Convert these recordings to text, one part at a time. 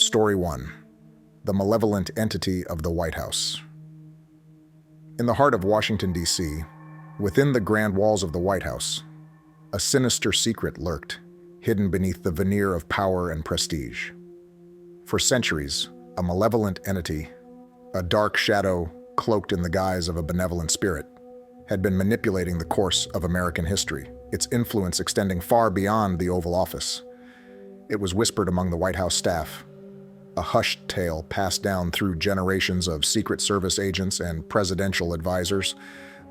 Story 1. The Malevolent Entity of the White House. In the heart of Washington, D.C., within the grand walls of the White House, a sinister secret lurked, hidden beneath the veneer of power and prestige. For centuries, a malevolent entity, a dark shadow cloaked in the guise of a benevolent spirit, had been manipulating the course of American history, its influence extending far beyond the Oval Office. It was whispered among the White House staff, a hushed tale passed down through generations of Secret Service agents and presidential advisors.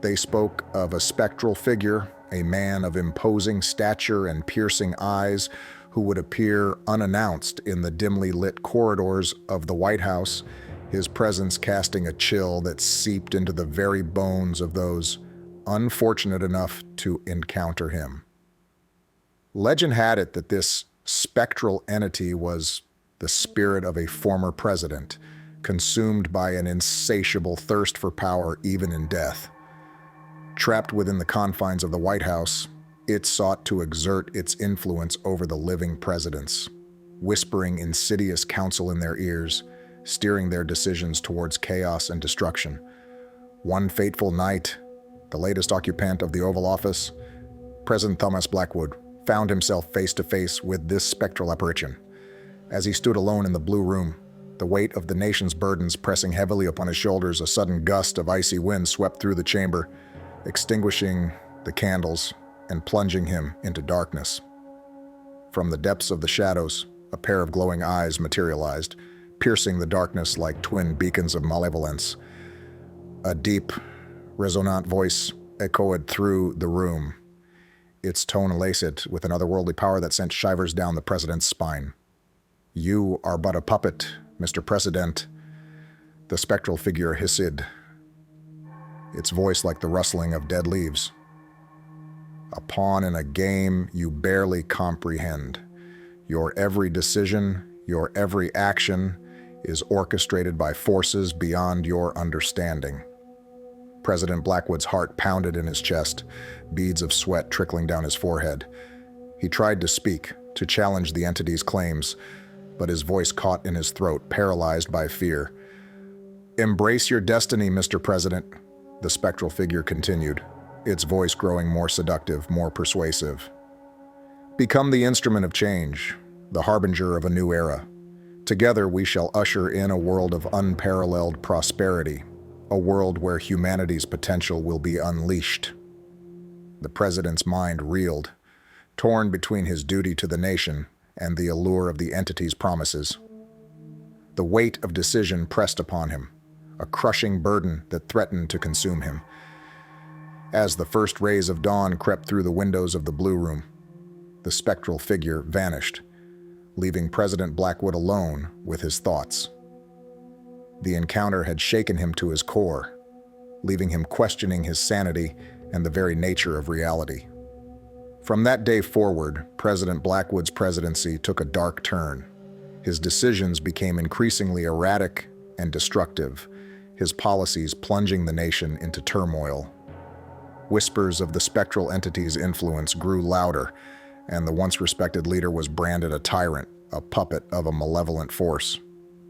They spoke of a spectral figure, a man of imposing stature and piercing eyes who would appear unannounced in the dimly lit corridors of the White House, his presence casting a chill that seeped into the very bones of those unfortunate enough to encounter him. Legend had it that this spectral entity was the spirit of a former president, consumed by an insatiable thirst for power even in death. Trapped within the confines of the White House, it sought to exert its influence over the living presidents, whispering insidious counsel in their ears, steering their decisions towards chaos and destruction. One fateful night, the latest occupant of the Oval Office, President Thomas Blackwood, found himself face to face with this spectral apparition. As he stood alone in the Blue Room, the weight of the nation's burdens pressing heavily upon his shoulders, a sudden gust of icy wind swept through the chamber, extinguishing the candles and plunging him into darkness. From the depths of the shadows, a pair of glowing eyes materialized, piercing the darkness like twin beacons of malevolence. A deep, resonant voice echoed through the room, its tone laced with an otherworldly power that sent shivers down the president's spine. "You are but a puppet, Mr. President," the spectral figure hissed, its voice like the rustling of dead leaves. "A pawn in a game you barely comprehend. Your every decision, your every action is orchestrated by forces beyond your understanding." President Blackwood's heart pounded in his chest, beads of sweat trickling down his forehead. He tried to speak, to challenge the entity's claims, but his voice caught in his throat, paralyzed by fear. "Embrace your destiny, Mr. President," the spectral figure continued, its voice growing more seductive, more persuasive. "Become the instrument of change, the harbinger of a new era. Together we shall usher in a world of unparalleled prosperity, a world where humanity's potential will be unleashed." The president's mind reeled, torn between his duty to the nation and the allure of the entity's promises. The weight of decision pressed upon him, a crushing burden that threatened to consume him. As the first rays of dawn crept through the windows of the Blue Room, the spectral figure vanished, leaving President Blackwood alone with his thoughts. The encounter had shaken him to his core, leaving him questioning his sanity and the very nature of reality. From that day forward, President Blackwood's presidency took a dark turn. His decisions became increasingly erratic and destructive, his policies plunging the nation into turmoil. Whispers of the spectral entity's influence grew louder, and the once respected leader was branded a tyrant, a puppet of a malevolent force.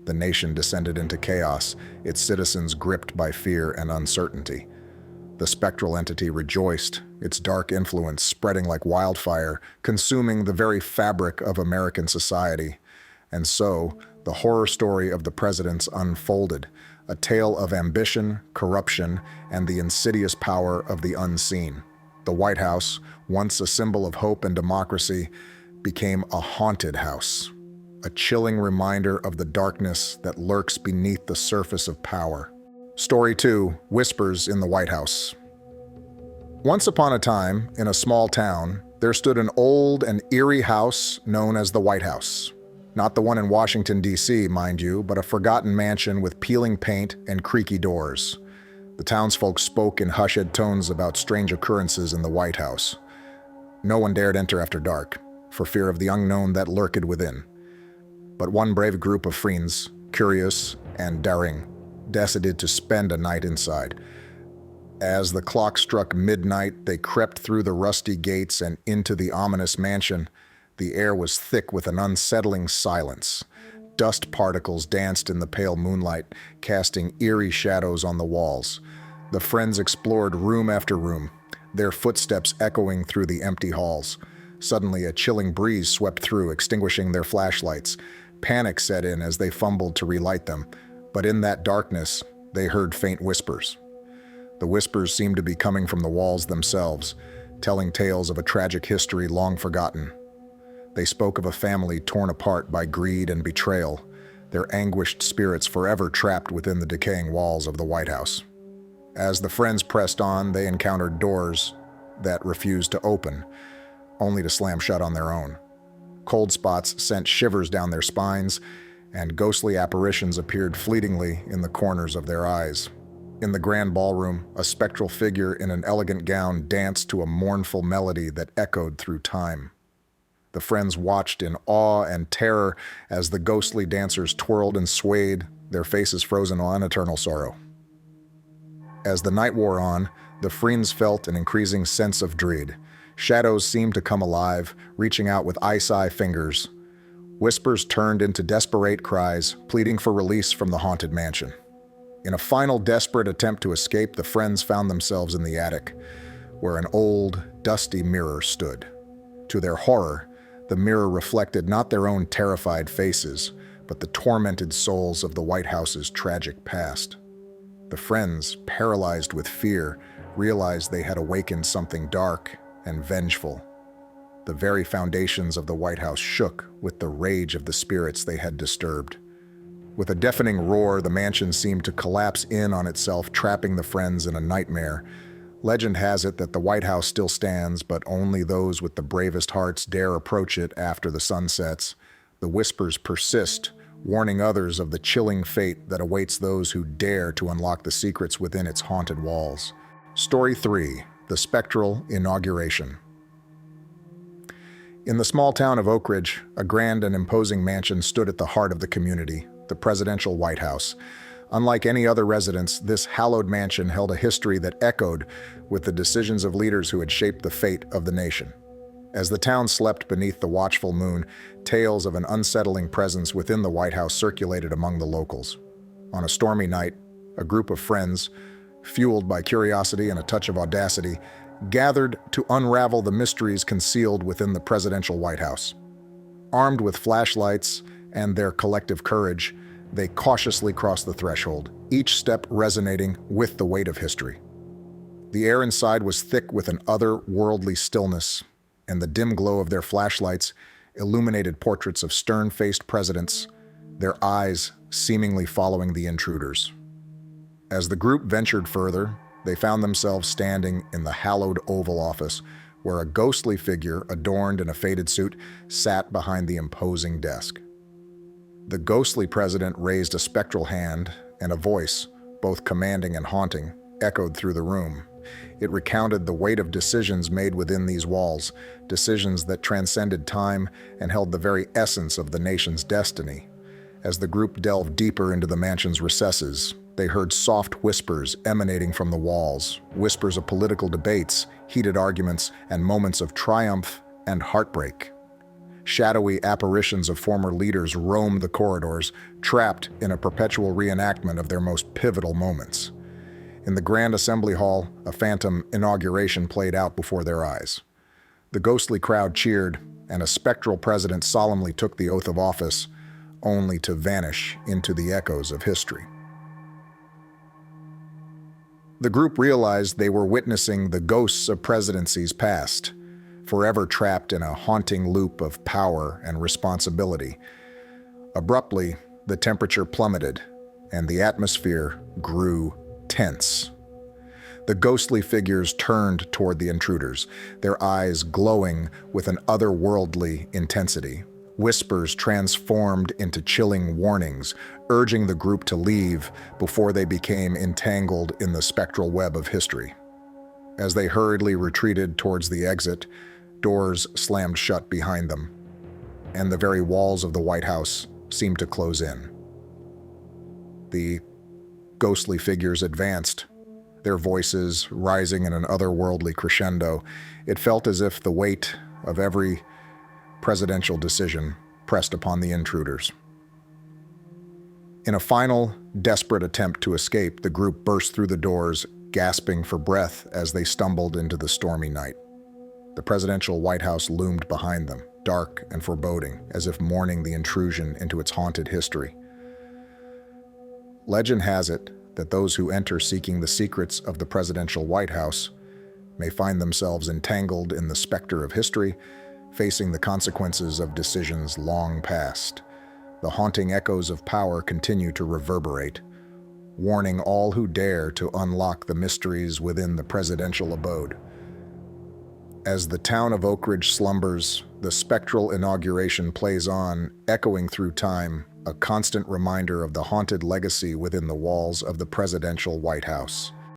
The nation descended into chaos, its citizens gripped by fear and uncertainty. The spectral entity rejoiced, its dark influence spreading like wildfire, consuming the very fabric of American society. And so, the horror story of the presidents unfolded, a tale of ambition, corruption, and the insidious power of the unseen. The White House, once a symbol of hope and democracy, became a haunted house, a chilling reminder of the darkness that lurks beneath the surface of power. Story 2. Whispers in the White House. Once upon a time, in a small town, there stood an old and eerie house known as the White House. Not the one in Washington, D.C., mind you, but a forgotten mansion with peeling paint and creaky doors. The townsfolk spoke in hushed tones about strange occurrences in the White House. No one dared enter after dark, for fear of the unknown that lurked within. But one brave group of friends, curious and daring, decided to spend a night inside. As the clock struck midnight, they crept through the rusty gates and into the ominous mansion. The air was thick with an unsettling silence. Dust particles danced in the pale moonlight, casting eerie shadows on the walls. The friends explored room after room, their footsteps echoing through the empty halls. Suddenly, a chilling breeze swept through, extinguishing their flashlights. Panic set in as they fumbled to relight them, but in that darkness, they heard faint whispers. The whispers seemed to be coming from the walls themselves, telling tales of a tragic history long forgotten. They spoke of a family torn apart by greed and betrayal, their anguished spirits forever trapped within the decaying walls of the White House. As the friends pressed on, they encountered doors that refused to open, only to slam shut on their own. Cold spots sent shivers down their spines, and ghostly apparitions appeared fleetingly in the corners of their eyes. In the grand ballroom, a spectral figure in an elegant gown danced to a mournful melody that echoed through time. The friends watched in awe and terror as the ghostly dancers twirled and swayed, their faces frozen on eternal sorrow. As the night wore on, the friends felt an increasing sense of dread. Shadows seemed to come alive, reaching out with ice-eye fingers. Whispers turned into desperate cries, pleading for release from the haunted mansion. In a final desperate attempt to escape, the friends found themselves in the attic, where an old, dusty mirror stood. To their horror, the mirror reflected not their own terrified faces, but the tormented souls of the White House's tragic past. The friends, paralyzed with fear, realized they had awakened something dark and vengeful. The very foundations of the White House shook with the rage of the spirits they had disturbed. With a deafening roar, the mansion seemed to collapse in on itself, trapping the friends in a nightmare. Legend has it that the White House still stands, but only those with the bravest hearts dare approach it after the sun sets. The whispers persist, warning others of the chilling fate that awaits those who dare to unlock the secrets within its haunted walls. Story 3: The Spectral Inauguration. In the small town of Oak Ridge, a grand and imposing mansion stood at the heart of the community, the presidential White House. Unlike any other residence, this hallowed mansion held a history that echoed with the decisions of leaders who had shaped the fate of the nation. As the town slept beneath the watchful moon, tales of an unsettling presence within the White House circulated among the locals. On a stormy night, a group of friends, fueled by curiosity and a touch of audacity, gathered to unravel the mysteries concealed within the presidential White House. Armed with flashlights and their collective courage, they cautiously crossed the threshold, each step resonating with the weight of history. The air inside was thick with an otherworldly stillness, and the dim glow of their flashlights illuminated portraits of stern-faced presidents, their eyes seemingly following the intruders. As the group ventured further, they found themselves standing in the hallowed Oval Office, where a ghostly figure, adorned in a faded suit, sat behind the imposing desk. The ghostly president raised a spectral hand, and a voice, both commanding and haunting, echoed through the room. It recounted the weight of decisions made within these walls, decisions that transcended time and held the very essence of the nation's destiny. As the group delved deeper into the mansion's recesses, they heard soft whispers emanating from the walls, whispers of political debates, heated arguments, and moments of triumph and heartbreak. Shadowy apparitions of former leaders roamed the corridors, trapped in a perpetual reenactment of their most pivotal moments. In the Grand Assembly Hall, a phantom inauguration played out before their eyes. The ghostly crowd cheered, and a spectral president solemnly took the oath of office, only to vanish into the echoes of history. The group realized they were witnessing the ghosts of presidencies past, forever trapped in a haunting loop of power and responsibility. Abruptly, the temperature plummeted, and the atmosphere grew tense. The ghostly figures turned toward the intruders, their eyes glowing with an otherworldly intensity. Whispers transformed into chilling warnings, urging the group to leave before they became entangled in the spectral web of history. As they hurriedly retreated towards the exit, doors slammed shut behind them, and the very walls of the White House seemed to close in. The ghostly figures advanced, their voices rising in an otherworldly crescendo. It felt as if the weight of every presidential decision pressed upon the intruders. In a final, desperate attempt to escape, the group burst through the doors, gasping for breath as they stumbled into the stormy night. The presidential White House loomed behind them, dark and foreboding, as if mourning the intrusion into its haunted history. Legend has it that those who enter seeking the secrets of the presidential White House may find themselves entangled in the specter of history, facing the consequences of decisions long past. The haunting echoes of power continue to reverberate, warning all who dare to unlock the mysteries within the presidential abode. As the town of Oak Ridge slumbers, the spectral inauguration plays on, echoing through time, a constant reminder of the haunted legacy within the walls of the presidential White House.